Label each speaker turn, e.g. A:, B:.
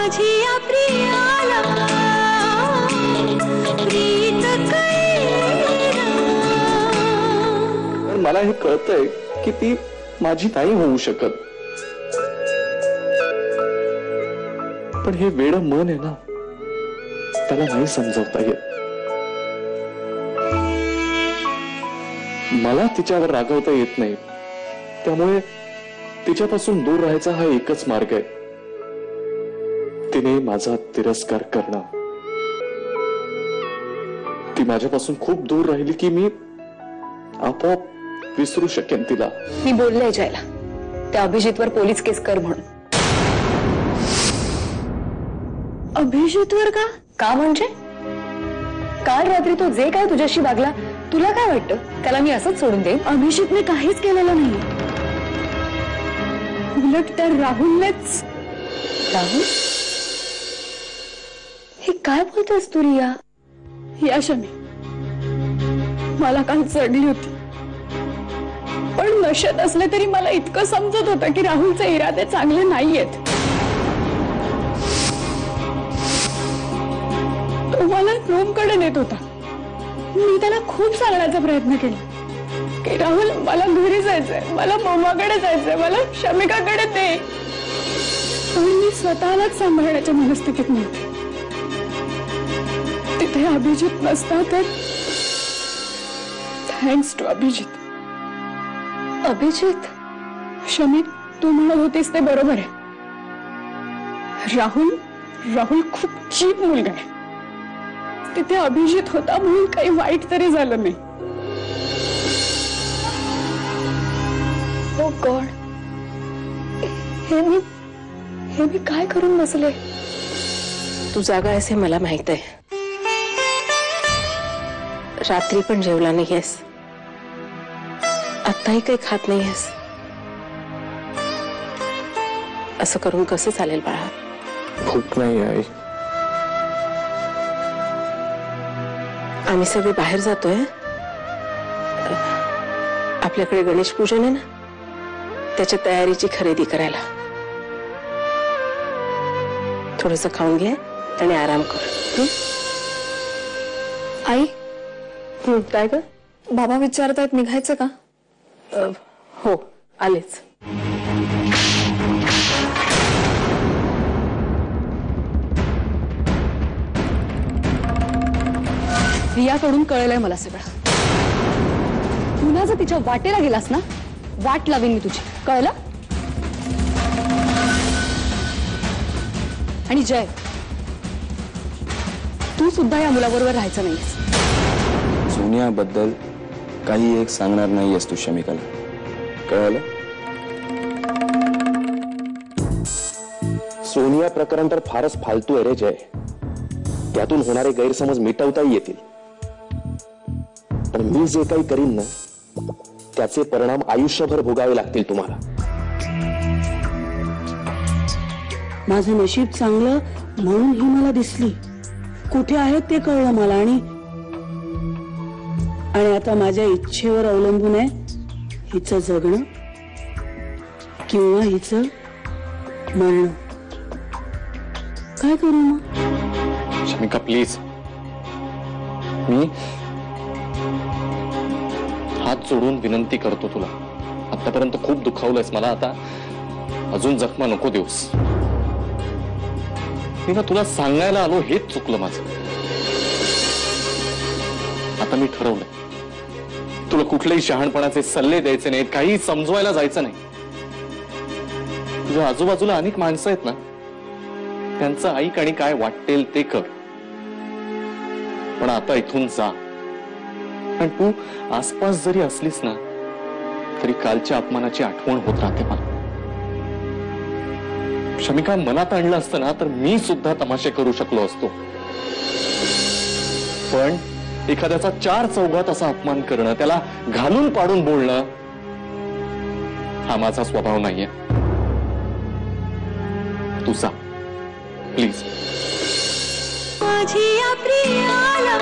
A: माझी या प्रियाला प्रीत कळेना।
B: मला हे कळतंय की ती माझी नाही होऊ शकत, पण हे वेड मन आहे ना, त्याला नाही समजवता येत। मला तिच्यावर रागवता येत नाही, त्यामुळे तिच्यापासून दूर राहायचा हा एकच मार्ग आहे, तिने माझा तिरस्कार करणं। ती माझ्यापासून खूप दूर राहिली की मी आपोआप विसरू शकेन तिला।
C: मी बोलले जयला त्या अभिजितवर पोलीस केस कर म्हणून।
A: अभिजितवर का?
C: का म्हणजे काल रात्री तो जे काय तुझ्याशी वागला, तुला काय वाटतं त्याला मी असंच सोडून देईन?
A: अभिजितने काहीच केलेलं नाही, उलट त्या राहुलनेच।
C: राहुल? हे काय बोलतोस तू रिया?
A: या शमी, मला काल चढली होती, पण नशेत असले तरी मला इतकं समजत होतं की राहुलचे इरादे चांगले नाहीयेत। तो मला रूम कडे नेत होता, मी त्याला खूप सांगण्याचा प्रयत्न केला की राहुल मला घरी जायचंय, मला मम्माकडे जायचंय, मला शमिकाकडे दे, पण मी स्वतःलाच सांभाळण्याच्या मनस्थितीत नव्हते। तिथे अभिजित नसता तर थँक्स टू अभिजित।
C: अभिजित?
A: शमी, तू म्हणत होतीस ते बरोबर आहे। राहुल खूप चीप मुलगा आहे, तिथे अभिजित होता म्हणून काही वाईट तरी झालं नाही।
C: ओ गॉड, हे मी काय करून बसले? तू जागा आहेस हे मला माहित आहे, रात्री पण जेवला नाहीयेस, आत्ताही काही खात नाहीयेस, असं करून कसं चालेल बाळा?
B: भूक नाही आई।
C: आम्ही सगळे बाहेर जातोय, आपल्याकडे गणेश पूजन आहे ना, त्याच्या तयारीची खरेदी करायला। थोडंसं खाऊन घे आणि आराम कर।
A: आई,
C: काय ग?
A: बाबा विचारतायत निघायचं का?
C: हो, आलेच।
A: रियाकडून कळलंय मला सगळं। पुन्हा जर तिच्या वाटेला गेलास ना, वाट लावीन मी तुझी, कळलं? आणि जय, तू सुद्धा या मुलाबरोबर राहायचं नाहीस।
D: सोनियाबद्दल काही एक सांगणार नाहीयेस तू शमिकाला, कळलं?
B: सोनिया प्रकरण तर फारच फालतू आहे रे जय, त्यातून होणारे गैरसमज मिटवताही येतील, पण मी जे काही करीन ना, त्याचे परिणाम आयुष्यभर भोगावे लागतील तुम्हाला।
E: माझं नशीब चांगलं म्हणून ही मला दिसली, कुठे आहेत ते कळलं मला, आणि आता माझ्या इच्छेवर अवलंबून आहे हिचं जगणं किंवा हिचं मरणं। काय करू मग?
B: शमिका प्लीज, मी हात जोडून विनंती करतो तुला, आतापर्यंत खूप दुखावलंयस मला, आता अजून जखमा नको देऊस। मी ना तुला सांगायला आलो हेच चुकलं माझं। आता मी ठरवलं, तुला कुठलेही शहाणपणाचे सल्ले द्यायचे नाहीत, काही समजवायला जायचं नाही। तुझ्या आजूबाजूला अनेक माणसं आहेत ना, त्यांचं ऐक आणि काय वाटेल ते कर, पण आता इथून जा। आणि तू आसपास जरी असलीस ना, तरी कालच्या अपमानाची आठवण होत राहते मला। शमिका, मनात आणलं असतं ना तर मी सुद्धा तमाशे करू शकलो असतो, पण एखाद्याचा चार चौघात असा अपमान करणं, त्याला घालून पाडून बोलणं, हा माझा स्वभाव नाहीये। तू जा प्लीज।
A: माझी या प्रियाला